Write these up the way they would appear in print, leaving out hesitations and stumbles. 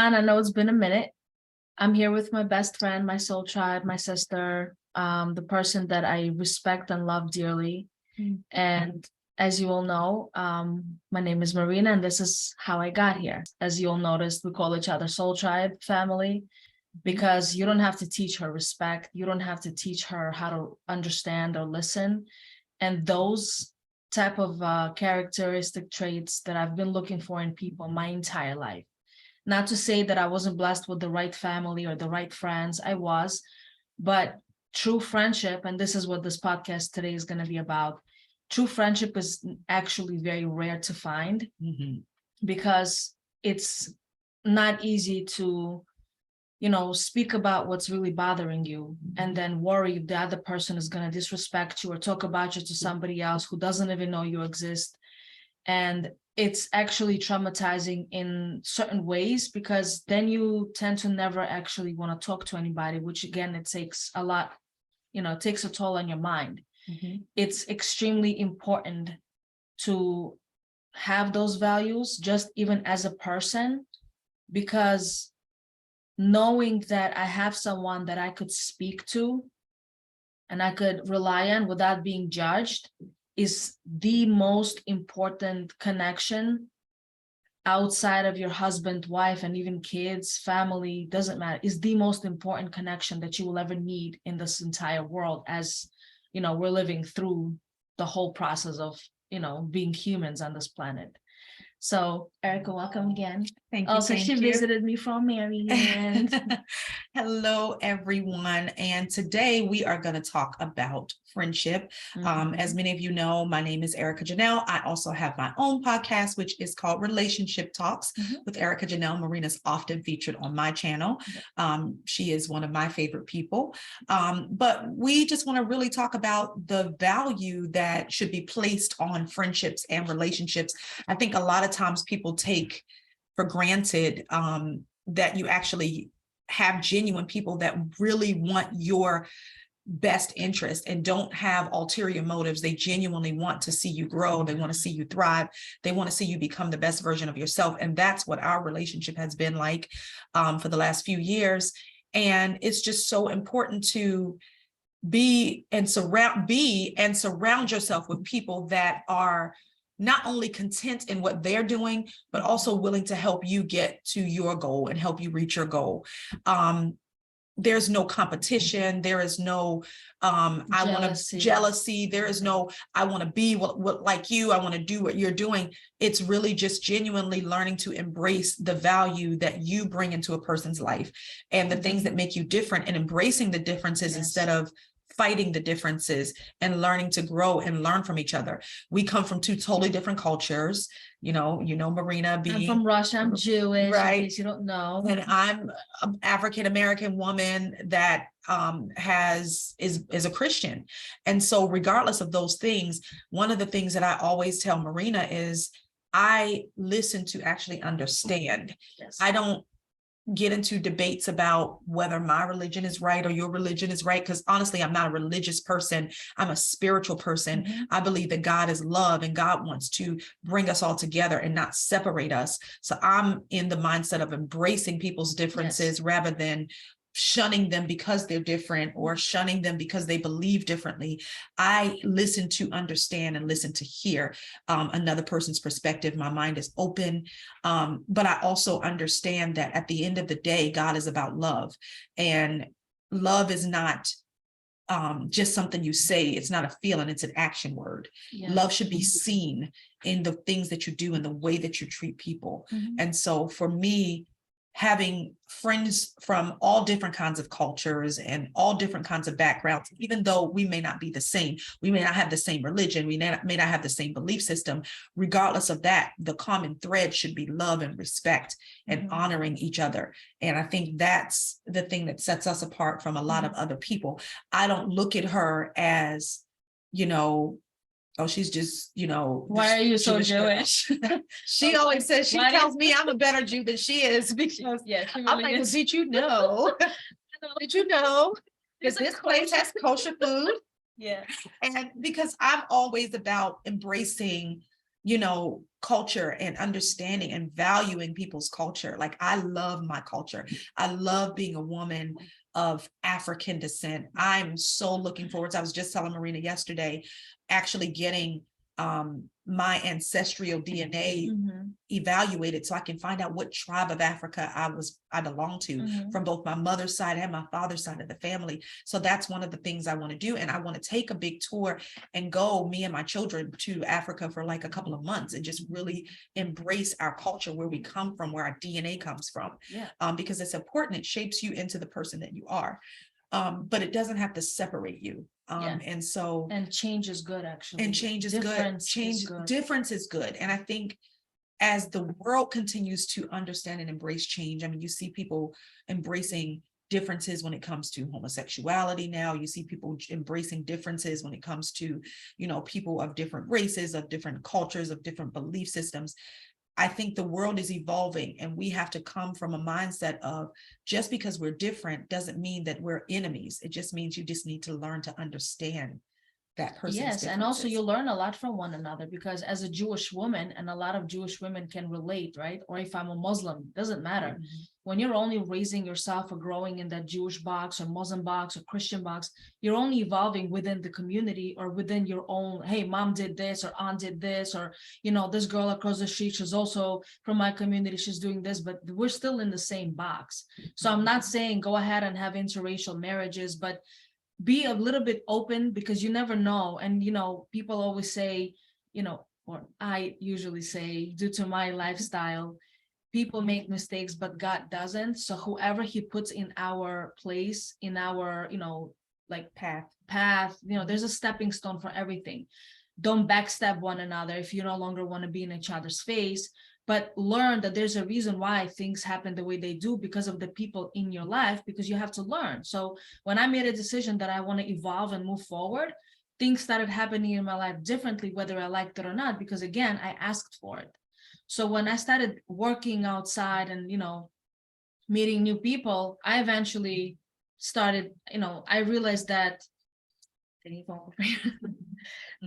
everyone. I know it's been a minute. I'm here with my best friend, my soul tribe, my sister, the person that I respect and love dearly. And as you all know, my name is Marina, and this is how I got here. As you all noticed, we call each other soul tribe family because you don't have to teach her respect. You don't have to teach her how to understand or listen. And those type of characteristic traits that I've been looking for in people my entire life. Not to say that I wasn't blessed with the right family or the right friends, I was, but true friendship, and this is what this podcast today is going to be about, true friendship is actually very rare to find because it's not easy to, speak about what's really bothering you and then worry if the other person is going to disrespect you or talk about you to somebody else who doesn't even know you exist. And it's actually traumatizing in certain ways because then you tend to never actually want to talk to anybody, which again, it takes a lot, it takes a toll on your mind. It's extremely important to have those values just even as a person, because knowing that I have someone that I could speak to and I could rely on without being judged is the most important connection outside of your husband, wife, and even kids, family, doesn't matter, is the most important connection that you will ever need in this entire world as, we're living through the whole process of, being humans on this planet. So Erica, welcome again. Thank you. Also, she visited me from Maryland. Hello, everyone. And today we are going to talk about friendship. As many of you know, my name is Erica Janelle. I also have my own podcast, which is called Relationship Talks with Erica Janelle. Marina's often featured on my channel. She is one of my favorite people. But we just want to really talk about the value that should be placed on friendships and relationships. I think a lot of times people take for granted that you actually have genuine people that really want your best interest and don't have ulterior motives. They genuinely want to see you grow. They want to see you thrive. They want to see you become the best version of yourself. And that's what our relationship has been like for the last few years. And it's just so important to be and surround yourself with people that are not only content in what they're doing, but also willing to help you get to your goal and help you reach your goal. There's no competition. There is no, jealousy. There is no, I want to be what like you. I want to do what you're doing. It's really just genuinely learning to embrace the value that you bring into a person's life and the things that make you different and embracing the differences instead of fighting the differences and learning to grow and learn from each other. We come from two totally different cultures. Marina being I'm from Russia, I'm Jewish, right? In case you don't know. And I'm an African-American woman that is a Christian. And so regardless of those things, one of the things that I always tell Marina is I listen to actually understand. I don't get into debates about whether my religion is right or your religion is right, because honestly, I'm not a religious person. I'm a spiritual person. I believe that God is love and God wants to bring us all together and not separate us. So I'm in the mindset of embracing people's differences rather than shunning them because they're different or shunning them because they believe differently. I listen to understand and listen to hear another person's perspective. My mind is open, but I also understand that at the end of the day, God is about love, and love is not just something you say. It's not a feeling, it's an action word. Love should be seen in the things that you do and the way that you treat people. And so for me, having friends from all different kinds of cultures and all different kinds of backgrounds, even though we may not be the same, we may not have the same religion, we may not have the same belief system, regardless of that, the common thread should be love and respect and honoring each other. And I think that's the thing that sets us apart from a lot of other people. I don't look at her as, oh, she's just, why are you so Jewish? She always says, she tells me I'm a better Jew than she is because I'm like, did you know? Did you know? Because this place has kosher food. And because I'm always about embracing, culture and understanding and valuing people's culture. Like, I love my culture. I love being a woman of African descent. I'm so looking forward to, I was just telling Marina yesterday, actually getting my ancestral DNA evaluated so I can find out what tribe of Africa I belong to from both my mother's side and my father's side of the family. So that's one of the things I want to do. And I want to take a big tour and go, me and my children, to Africa for like a couple of months and just really embrace our culture, where we come from, where our DNA comes from. Because it's important. It shapes you into the person that you are. But it doesn't have to separate you. And so, and change is good, actually. And change is good. Difference is good. And I think as the world continues to understand and embrace change, I mean, you see people embracing differences when it comes to homosexuality now. You see people embracing differences when it comes to, people of different races, of different cultures, of different belief systems. I think the world is evolving, and we have to come from a mindset of, just because we're different doesn't mean that we're enemies. It just means you just need to learn to understand that person's Yes, and also you learn a lot from one another, because as a Jewish woman, and a lot of Jewish women can relate, right? Or if I'm a Muslim, doesn't matter. When you're only raising yourself or growing in that Jewish box or Muslim box or Christian box, you're only evolving within the community or within your own, hey, mom did this or aunt did this, or, this girl across the street, she's also from my community, she's doing this, but we're still in the same box. So I'm not saying go ahead and have interracial marriages, but be a little bit open, because you never know. And, people always say, or I usually say, due to my lifestyle, people make mistakes, but God doesn't. So whoever he puts in our place, in our, like path, there's a stepping stone for everything. Don't backstab one another if you no longer want to be in each other's face, but learn that there's a reason why things happen the way they do, because of the people in your life, because you have to learn. So when I made a decision that I want to evolve and move forward, things started happening in my life differently, whether I liked it or not, because again, I asked for it. So when I started working outside and, meeting new people, I eventually started, I realized that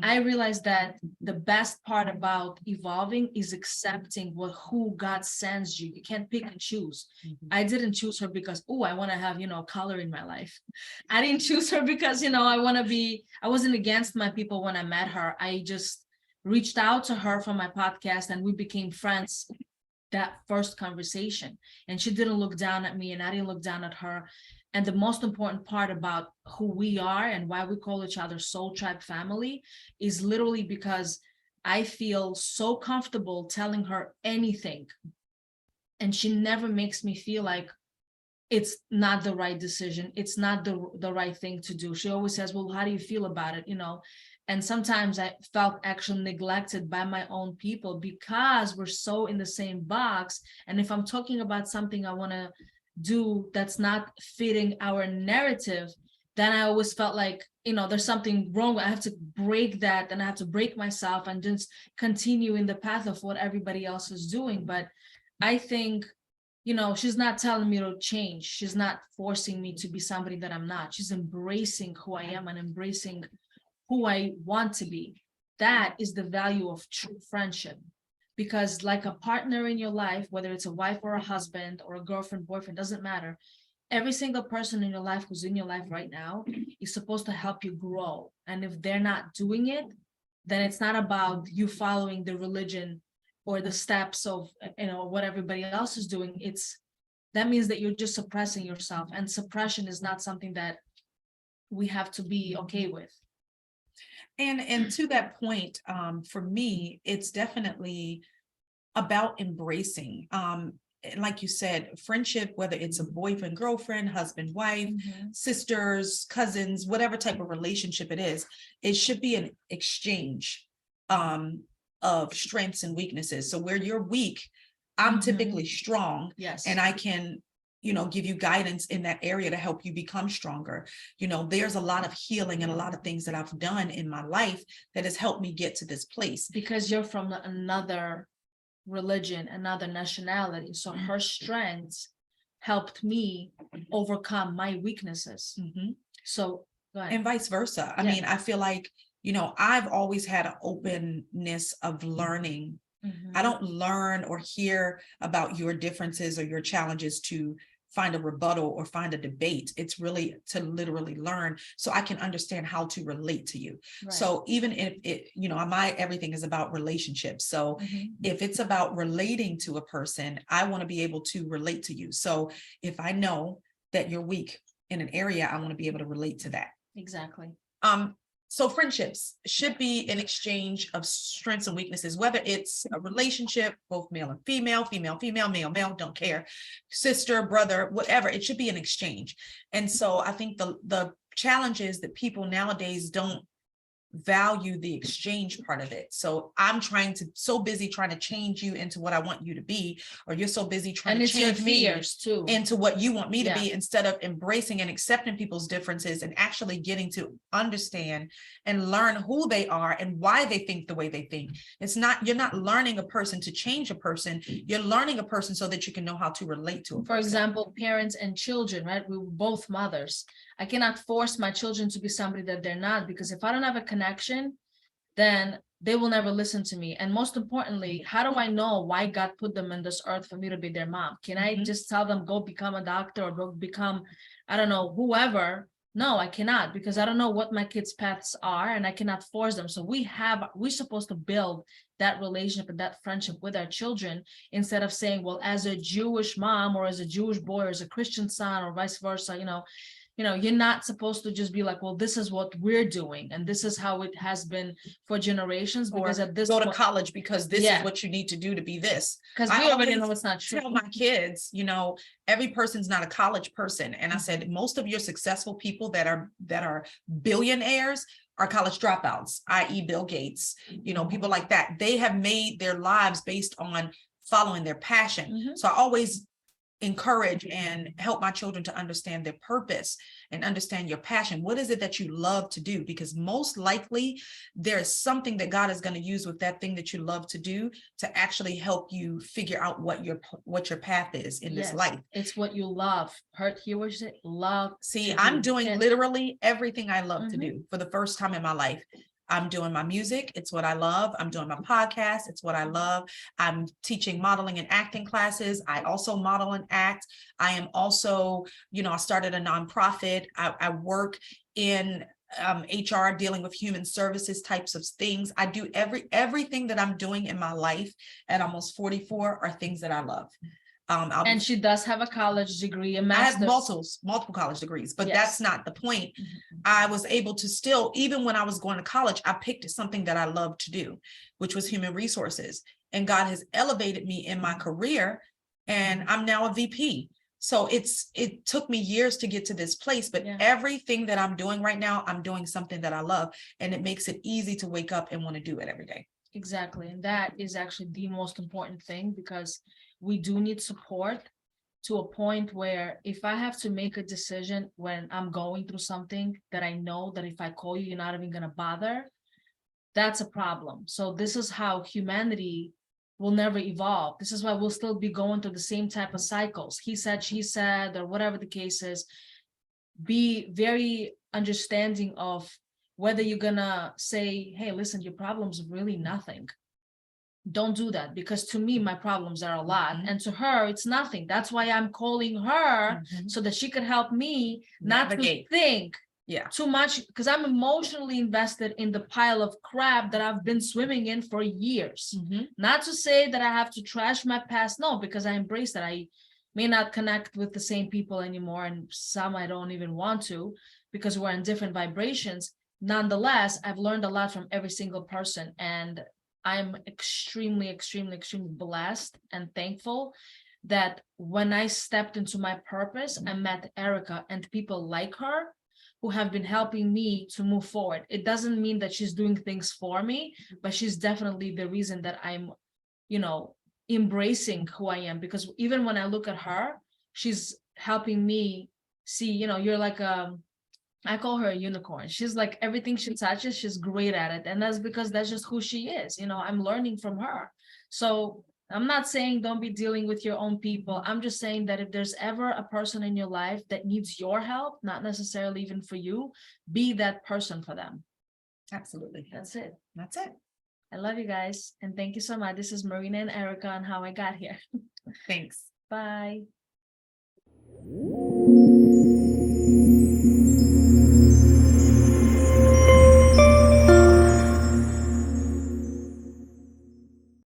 I realized that the best part about evolving is accepting who God sends you. You can't pick and choose. I didn't choose her because, I want to have, color in my life. I didn't choose her because, I wasn't against my people when I met her. I just reached out to her from my podcast and we became friends that first conversation. And she didn't look down at me and I didn't look down at her. And the most important part about who we are and why we call each other Soul Tribe family is literally because I feel so comfortable telling her anything. And she never makes me feel like it's not the right decision. It's not the right thing to do. She always says, well, how do you feel about it? And sometimes I felt actually neglected by my own people because we're so in the same box. And if I'm talking about something I want to do that's not fitting our narrative, then I always felt like, there's something wrong. I have to break that, and I have to break myself and just continue in the path of what everybody else is doing. But I think, she's not telling me to change. She's not forcing me to be somebody that I'm not. She's embracing who I am and embracing who I want to be. That is the value of true friendship. Because like a partner in your life, whether it's a wife or a husband or a girlfriend, boyfriend, doesn't matter. Every single person in your life who's in your life right now is supposed to help you grow. And if they're not doing it, then it's not about you following the religion or the steps of, what everybody else is doing. That means that you're just suppressing yourself. And suppression is not something that we have to be okay with. And to that point, for me, it's definitely about embracing, like you said, friendship, whether it's a boyfriend, girlfriend, husband, wife, sisters, cousins, whatever type of relationship it is, it should be an exchange of strengths and weaknesses. So where you're weak, I'm typically strong. Yes. And I can give you guidance in that area to help you become stronger. There's a lot of healing and a lot of things that I've done in my life that has helped me get to this place. Because you're from another religion, another nationality. So her strengths helped me overcome my weaknesses. So, go ahead. And vice versa. I mean, I feel like I've always had an openness of learning. I don't learn or hear about your differences or your challenges to find a rebuttal or find a debate. It's really to literally learn so I can understand how to relate to you. Right. So even if my everything is about relationships. So if it's about relating to a person, I want to be able to relate to you. So if I know that you're weak in an area, I want to be able to relate to that. Exactly. So friendships should be an exchange of strengths and weaknesses, whether it's a relationship, both male and female, male, don't care, sister, brother, whatever, it should be an exchange. And so I think the challenge is that people nowadays don't value the exchange part of it. So I'm so busy trying to change you into what I want you to be, or you're so busy trying to change me too into what you want me to be, instead of embracing and accepting people's differences and actually getting to understand and learn who they are and why they think the way they think. You're not learning a person to change a person. You're learning a person so that you can know how to relate to a person. For example, parents and children, right? We were both mothers. I cannot force my children to be somebody that they're not, because if I don't have a connection, then they will never listen to me. And most importantly, how do I know why God put them in this earth for me to be their mom? Can I just tell them, go become a doctor or go become, I don't know, whoever? No, I cannot, because I don't know what my kids' paths are and I cannot force them. So we're supposed to build that relationship and that friendship with our children, instead of saying, well, as a Jewish mom or as a Jewish boy or as a Christian son or vice versa, you're not supposed to just be like, well, this is what we're doing and this is how it has been for generations, because or at this go to college because this is what you need to do to be this. Because we already know it's not true. Tell my kids, every person's not a college person. And I said, most of your successful people that are billionaires are college dropouts, i.e. Bill Gates, people like that. They have made their lives based on following their passion. So I always encourage and help my children to understand their purpose and understand your passion. What is it that you love to do? Because most likely there's something that God is going to use with that thing that you love to do to actually help you figure out what your path is in this life. It's what you love. Hear what you say? Love. See, I'm doing literally everything I love to do for the first time in my life. I'm doing my music. It's what I love. I'm doing my podcast. It's what I love. I'm teaching modeling and acting classes. I also model and act. I am also, I started a nonprofit. I work in HR, dealing with human services types of things. I do everything that I'm doing in my life at almost 44 are things that I love. And she does have a college degree, a master's. I have multiple college degrees, but that's not the point. I was able to still, even when I was going to college, I picked something that I loved to do, which was human resources. And God has elevated me in my career, and I'm now a VP. So it took me years to get to this place, but everything that I'm doing right now, I'm doing something that I love, and it makes it easy to wake up and want to do it every day. Exactly. And that is actually the most important thing, because we do need support to a point where if I have to make a decision when I'm going through something that I know that if I call you, you're not even going to bother, that's a problem. So this is how humanity will never evolve. This is why we'll still be going through the same type of cycles. He said, she said, or whatever the case is. Be very understanding of whether you're gonna say, hey, listen, your problem's really nothing. Don't do that, because to me, my problems are a lot. And to her, it's nothing. That's why I'm calling her so that she could help me not to think too much, because I'm emotionally invested in the pile of crap that I've been swimming in for years. Not to say that I have to trash my past. No, because I embrace that. I may not connect with the same people anymore, and some I don't even want to, because we're in different vibrations. Nonetheless, I've learned a lot from every single person, and I'm extremely, extremely, extremely blessed and thankful that when I stepped into my purpose, I met Erica and people like her who have been helping me to move forward. It doesn't mean that she's doing things for me, but she's definitely the reason that I'm, embracing who I am. Because even when I look at her, she's helping me see, you're like I call her a unicorn. She's like, everything she touches, she's great at it. And that's because that's just who she is. I'm learning from her. So I'm not saying don't be dealing with your own people. I'm just saying that if there's ever a person in your life that needs your help, not necessarily even for you, be that person for them. Absolutely. That's it. That's it. I love you guys. And thank you so much. This is Marina and Erica on How I Got Here. Thanks. Bye.